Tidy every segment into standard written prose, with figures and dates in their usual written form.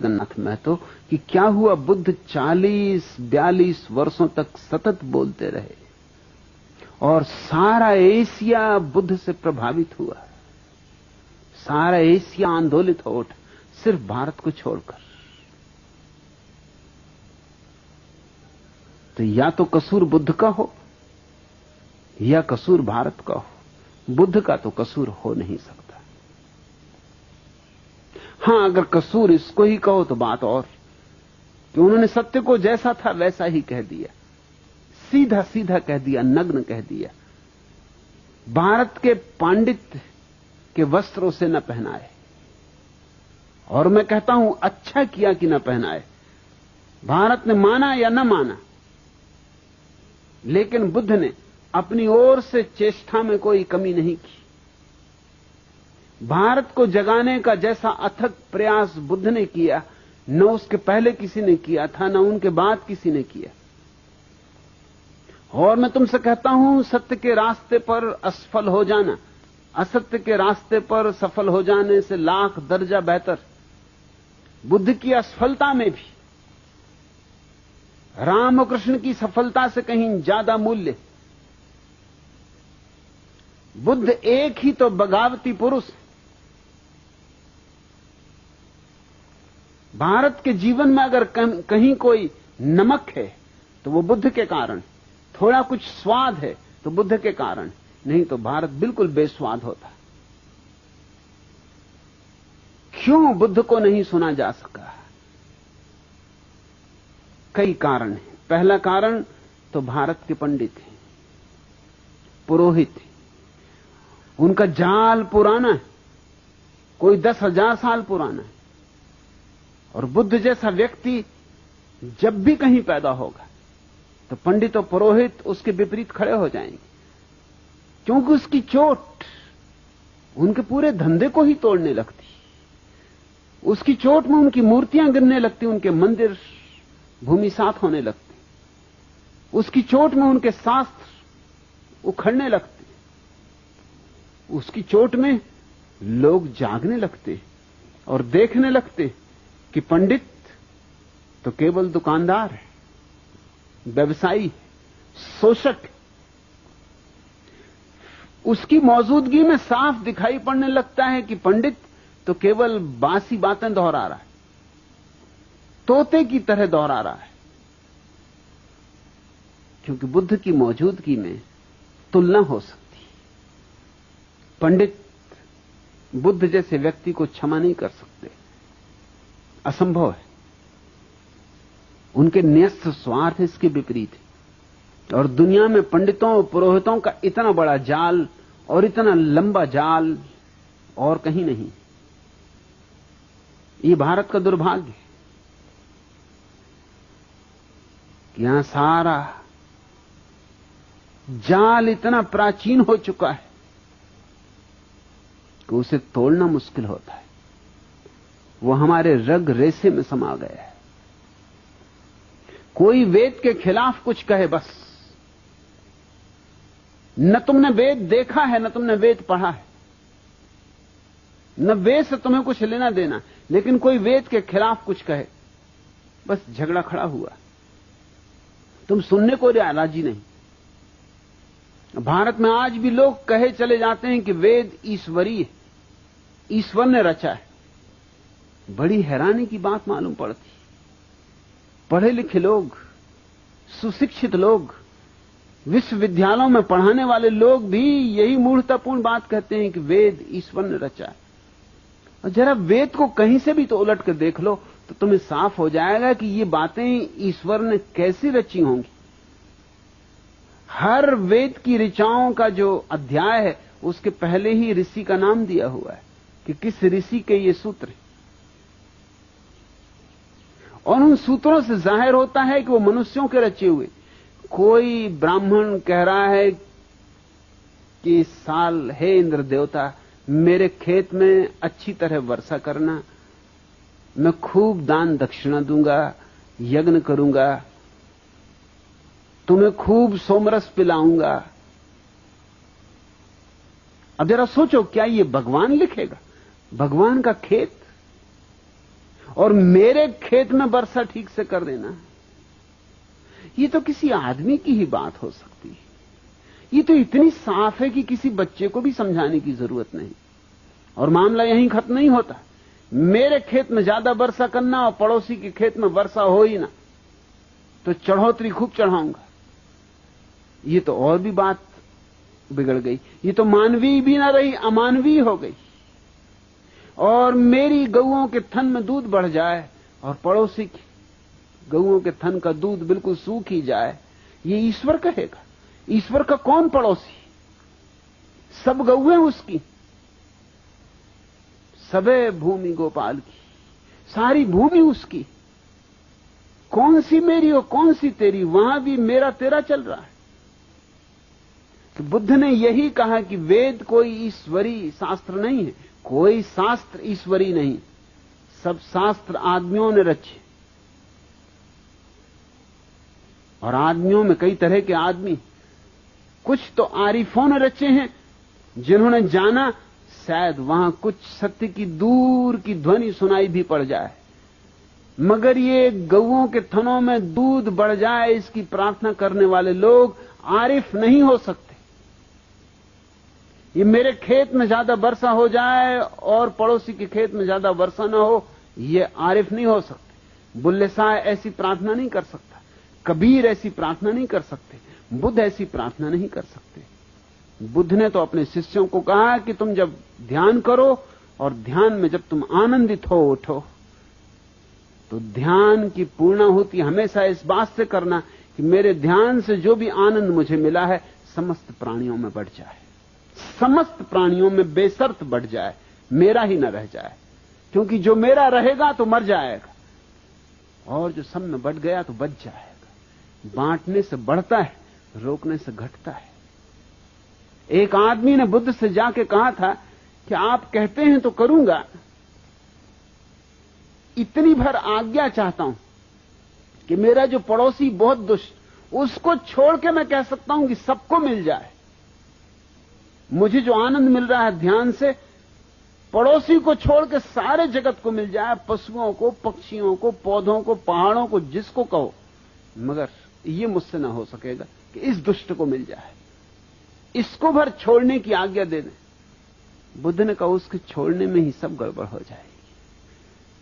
जगन्नाथ महतो कि क्या हुआ, बुद्ध 40-42 वर्षों तक सतत बोलते रहे और सारा एशिया बुद्ध से प्रभावित हुआ, सारा एशिया आंदोलित हो उठा, सिर्फ भारत को छोड़कर। तो या तो कसूर बुद्ध का हो या कसूर भारत का हो, बुद्ध का तो कसूर हो नहीं सकता। हां, अगर कसूर इसको ही कहो तो बात और कि उन्होंने सत्य को जैसा था वैसा ही कह दिया, सीधा सीधा कह दिया, नग्न कह दिया। भारत के पांडित्य के वस्त्रों से न पहनाए, और मैं कहता हूं अच्छा किया कि न पहनाए। भारत ने माना या न माना, लेकिन बुद्ध ने अपनी ओर से चेष्टा में कोई कमी नहीं की। भारत को जगाने का जैसा अथक प्रयास बुद्ध ने किया, न उसके पहले किसी ने किया था, न उनके बाद किसी ने किया। और मैं तुमसे कहता हूं, सत्य के रास्ते पर असफल हो जाना असत्य के रास्ते पर सफल हो जाने से लाख दर्जा बेहतर। बुद्ध की असफलता में भी रामकृष्ण की सफलता से कहीं ज्यादा मूल्य। बुद्ध एक ही तो बगावती पुरुष। भारत के जीवन में अगर कहीं कोई नमक है तो वो बुद्ध के कारण, थोड़ा कुछ स्वाद है तो बुद्ध के कारण, नहीं तो भारत बिल्कुल बेस्वाद होता। क्यों बुद्ध को नहीं सुना जा सका? कई कारण हैं। पहला कारण तो भारत के पंडित हैं, पुरोहित हैं। उनका जाल पुराना है, कोई 10,000 साल पुराना है। और बुद्ध जैसा व्यक्ति जब भी कहीं पैदा होगा तो पंडित और पुरोहित उसके विपरीत खड़े हो जाएंगे, क्योंकि उसकी चोट उनके पूरे धंधे को ही तोड़ने लगती। उसकी चोट में उनकी मूर्तियां गिरने लगती, उनके मंदिर भूमिसात होने लगते, उसकी चोट में उनके शास्त्र उखड़ने लगते, उसकी चोट में लोग जागने लगते और देखने लगते कि पंडित तो केवल दुकानदार है, व्यवसायी, शोषक। उसकी मौजूदगी में साफ दिखाई पड़ने लगता है कि पंडित तो केवल बासी बातें दोहरा रहा है, तोते की तरह दोहरा रहा है। क्योंकि बुद्ध की मौजूदगी में तुलना हो सकती। पंडित बुद्ध जैसे व्यक्ति को क्षमा नहीं कर सकते, असंभव है। उनके न्यस्त स्वार्थ इसके विपरीत है। और दुनिया में पंडितों और पुरोहितों का इतना बड़ा जाल और इतना लंबा जाल और कहीं नहीं। ये भारत का दुर्भाग्य है कि यहां सारा जाल इतना प्राचीन हो चुका है कि उसे तोड़ना मुश्किल होता है। वो हमारे रग रेशे में समा गया है। कोई वेद के खिलाफ कुछ कहे, बस न तुमने वेद देखा है, न तुमने वेद पढ़ा है, न वेद से तुम्हें कुछ लेना देना, लेकिन कोई वेद के खिलाफ कुछ कहे, बस झगड़ा खड़ा हुआ। तुम सुनने को राजी नहीं। भारत में आज भी लोग कहे चले जाते हैं कि वेद ईश्वरीय, ईश्वर ने रचा है। बड़ी हैरानी की बात मालूम पड़ती। पढ़े लिखे लोग, सुशिक्षित लोग, विश्वविद्यालयों में पढ़ाने वाले लोग भी यही मूर्खतापूर्ण बात कहते हैं कि वेद ईश्वर ने रचा है। और जरा वेद को कहीं से भी तो उलट कर देख लो तो तुम्हें साफ हो जाएगा कि ये बातें ईश्वर ने कैसी रची होंगी। हर वेद की ऋचाओं का जो अध्याय है उसके पहले ही ऋषि का नाम दिया हुआ है कि किस ऋषि के ये सूत्र हैं। और उन सूत्रों से जाहिर होता है कि वो मनुष्यों के रचे हुए। कोई ब्राह्मण कह रहा है कि इस साल हे इंद्र देवता मेरे खेत में अच्छी तरह वर्षा करना, मैं खूब दान दक्षिणा दूंगा, यज्ञ करूंगा, तुम्हें खूब सोमरस पिलाऊंगा। अब जरा सोचो, क्या ये भगवान लिखेगा? भगवान का खेत और मेरे खेत में वर्षा ठीक से कर देना, ये तो किसी आदमी की ही बात हो सकती है। ये तो इतनी साफ है कि किसी बच्चे को भी समझाने की जरूरत नहीं। और मामला यहीं खत्म नहीं होता। मेरे खेत में ज्यादा वर्षा करना और पड़ोसी के खेत में वर्षा हो ही ना, तो चढ़ोतरी खूब चढ़ाऊंगा। ये तो और भी बात बिगड़ गई। ये तो मानवीय भी ना रही, अमानवीय हो गई। और मेरी गऊओं के थन में दूध बढ़ जाए और पड़ोसी की गऊओं के थन का दूध बिल्कुल सूख ही जाए, ये ईश्वर कहेगा? ईश्वर का कौन पड़ोसी? सब गऊएं उसकी, सबे भूमि गोपाल की, सारी भूमि उसकी। कौन सी मेरी और कौन सी तेरी? वहां भी मेरा तेरा चल रहा है। तो बुद्ध ने यही कहा कि वेद कोई ईश्वरी शास्त्र नहीं है, कोई शास्त्र ईश्वरी नहीं, सब शास्त्र आदमियों ने रचे। और आदमियों में कई तरह के आदमी, कुछ तो आरिफों ने रचे हैं, जिन्होंने जाना शायद वहां कुछ सत्य की दूर की ध्वनि सुनाई भी पड़ जाए, मगर ये गऊओं के थनों में दूध बढ़ जाए इसकी प्रार्थना करने वाले लोग आरिफ नहीं हो सकते। ये मेरे खेत में ज्यादा वर्षा हो जाए और पड़ोसी के खेत में ज्यादा वर्षा ना हो, ये आरिफ नहीं हो सकते। बुल्ले शाह ऐसी प्रार्थना नहीं कर सकता, कबीर ऐसी प्रार्थना नहीं कर सकते, बुद्ध ऐसी प्रार्थना नहीं कर सकते। बुद्ध ने तो अपने शिष्यों को कहा कि तुम जब ध्यान करो और ध्यान में जब तुम आनंदित हो उठो, तो ध्यान की पूर्णाहुति हमेशा इस बात से करना कि मेरे ध्यान से जो भी आनंद मुझे मिला है समस्त प्राणियों में बढ़ जाए, समस्त प्राणियों में बेशर्त बढ़ जाए, मेरा ही न रह जाए। क्योंकि जो मेरा रहेगा तो मर जाएगा और जो सब में बढ़ गया तो बच जाएगा। बांटने से बढ़ता है, रोकने से घटता है। एक आदमी ने बुद्ध से जाके कहा था कि आप कहते हैं तो करूंगा, इतनी भर आज्ञा चाहता हूं कि मेरा जो पड़ोसी बहुत दुष्ट, उसको छोड़ के मैं कह सकता हूं कि सबको मिल जाए। मुझे जो आनंद मिल रहा है ध्यान से, पड़ोसी को छोड़ के सारे जगत को मिल जाए, पशुओं को, पक्षियों को, पौधों को, पहाड़ों को, जिसको कहो, मगर ये मुझसे ना हो सकेगा कि इस दुष्ट को मिल जाए, इसको भर छोड़ने की आज्ञा दे दें। बुद्ध ने कहा उसके छोड़ने में ही सब गड़बड़ हो जाएगी,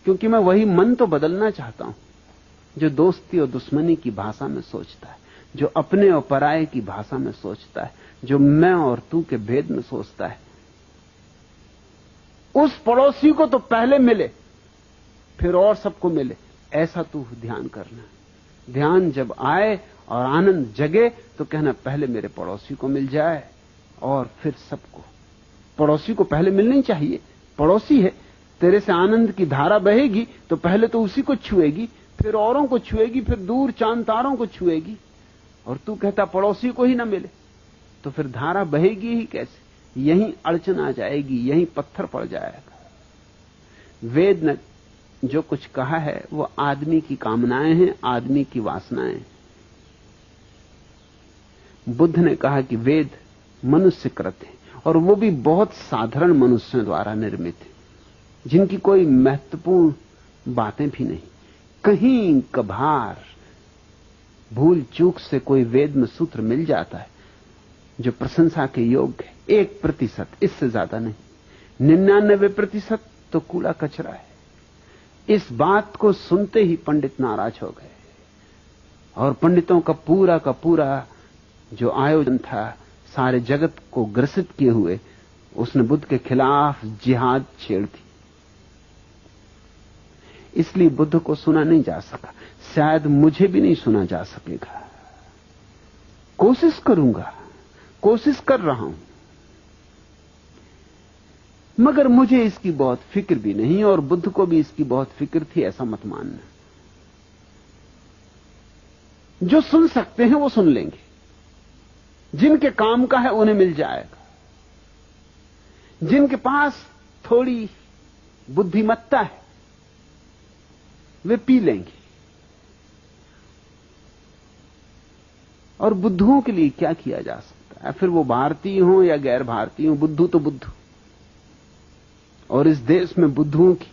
क्योंकि मैं वही मन तो बदलना चाहता हूं जो दोस्ती और दुश्मनी की भाषा में सोचता है, जो अपने और पराये की भाषा में सोचता है, जो मैं और तू के भेद में सोचता है। उस पड़ोसी को तो पहले मिले फिर और सबको मिले, ऐसा तू ध्यान करना। ध्यान जब आए और आनंद जगे तो कहना पहले मेरे पड़ोसी को मिल जाए और फिर सबको। पड़ोसी को पहले मिलनी चाहिए, पड़ोसी है, तेरे से आनंद की धारा बहेगी तो पहले तो उसी को छुएगी, फिर औरों को छुएगी, फिर दूर चांद तारों को छुएगी। और तू कहता पड़ोसी को ही ना मिले, तो फिर धारा बहेगी ही कैसे? यहीं अड़चन आ जाएगी, यहीं पत्थर पड़ जाएगा। वेद ने जो कुछ कहा है वो आदमी की कामनाएं हैं, आदमी की वासनाएं। बुद्ध ने कहा कि वेद मनुष्यकृत है और वो भी बहुत साधारण मनुष्यों द्वारा निर्मित है, जिनकी कोई महत्वपूर्ण बातें भी नहीं। कहीं कभार भूल चूक से कोई वेद में सूत्र मिल जाता है जो प्रशंसा के योग्य है, 1%, इससे ज्यादा नहीं। 99% तो कूड़ा कचरा है। इस बात को सुनते ही पंडित नाराज हो गए और पंडितों का पूरा जो आयोजन था सारे जगत को ग्रसित किए हुए, उसने बुद्ध के खिलाफ जिहाद छेड़ दी। इसलिए बुद्ध को सुना नहीं जा सका, शायद मुझे भी नहीं सुना जा सकेगा। कोशिश करूंगा, कोशिश कर रहा हूं, मगर मुझे इसकी बहुत फिक्र भी नहीं और बुद्ध को भी इसकी बहुत फिक्र थी, ऐसा मत मानना। जो सुन सकते हैं वो सुन लेंगे, जिनके काम का है उन्हें मिल जाएगा, जिनके पास थोड़ी बुद्धिमत्ता है वे पी लेंगे। और बुद्धुओं के लिए क्या किया जा सकता है? फिर वो भारतीय हो या गैर भारतीय हो, बुद्धू तो बुद्धू। और इस देश में बुद्धुओं की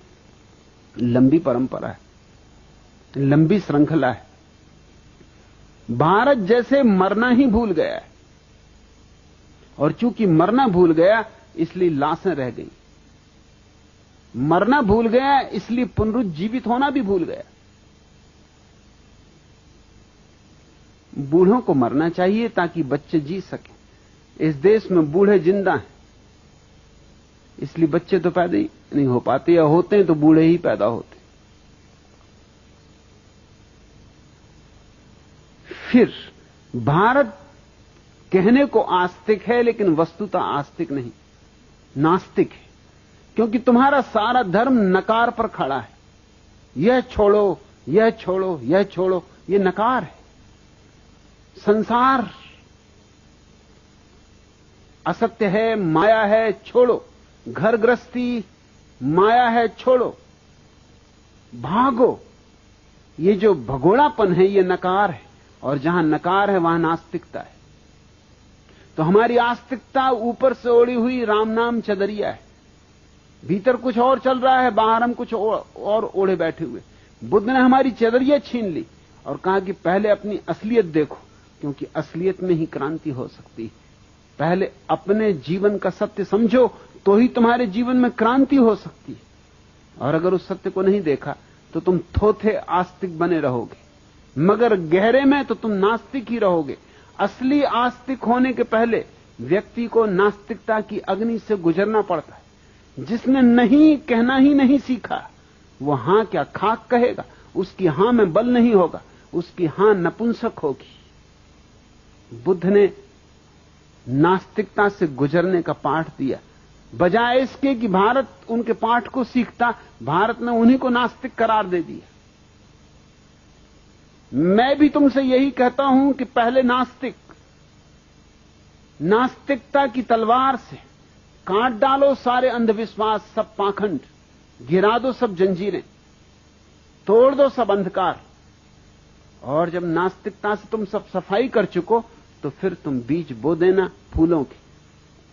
लंबी परंपरा है, लंबी श्रृंखला है। भारत जैसे मरना ही भूल गया है, और चूंकि मरना भूल गया इसलिए लाशें रह गई। मरना भूल गया इसलिए पुनरुज्जीवित होना भी भूल गया। बूढ़ों को मरना चाहिए ताकि बच्चे जी सकें। इस देश में बूढ़े जिंदा हैं, इसलिए बच्चे तो पैदा ही नहीं हो पाते, या होते हैं तो बूढ़े ही पैदा होते। फिर भारत कहने को आस्तिक है, लेकिन वस्तुतः आस्तिक नहीं, नास्तिक है। क्योंकि तुम्हारा सारा धर्म नकार पर खड़ा है। यह छोड़ो, यह छोड़ो, यह छोड़ो, यह नकार है। संसार असत्य है, माया है, छोड़ो। घर गृहस्थी माया है, छोड़ो, भागो। ये जो भगोड़ापन है ये नकार है, और जहां नकार है वहां नास्तिकता है। तो हमारी आस्तिकता ऊपर से ओढ़ी हुई राम नाम चदरिया है, भीतर कुछ और चल रहा है, बाहर हम कुछ और ओढ़े बैठे हुए। बुद्ध ने हमारी चदरिया छीन ली और कहा कि पहले अपनी असलियत देखो, क्योंकि असलियत में ही क्रांति हो सकती है। पहले अपने जीवन का सत्य समझो, तो ही तुम्हारे जीवन में क्रांति हो सकती है। और अगर उस सत्य को नहीं देखा तो तुम थोथे आस्तिक बने रहोगे, मगर गहरे में तो तुम नास्तिक ही रहोगे। असली आस्तिक होने के पहले व्यक्ति को नास्तिकता की अग्नि से गुजरना पड़ता है। जिसने नहीं कहना ही नहीं सीखा, वो हां क्या खाक कहेगा। उसकी हां में बल नहीं होगा, उसकी हां नपुंसक होगी। बुद्ध ने नास्तिकता से गुजरने का पाठ दिया, बजाय इसके कि भारत उनके पाठ को सीखता, भारत ने उन्हीं को नास्तिक करार दे दिया। मैं भी तुमसे यही कहता हूं कि पहले नास्तिकता की तलवार से काट डालो सारे अंधविश्वास, सब पाखंड, गिरा दो सब जंजीरें, तोड़ दो सब अंधकार। और जब नास्तिकता से तुम सब सफाई कर चुको तो फिर तुम बीज बो देना फूलों के।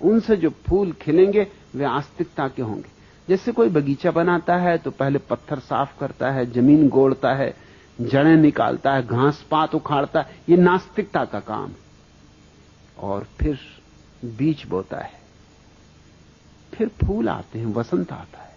उनसे जो फूल खिलेंगे वे आस्तिकता के होंगे। जैसे कोई बगीचा बनाता है तो पहले पत्थर साफ करता है, जमीन गोड़ता है, जड़ें निकालता है, घास पात उखाड़ता है, ये नास्तिकता का काम है। और फिर बीज बोता है, फिर फूल आते हैं, वसंत आता है।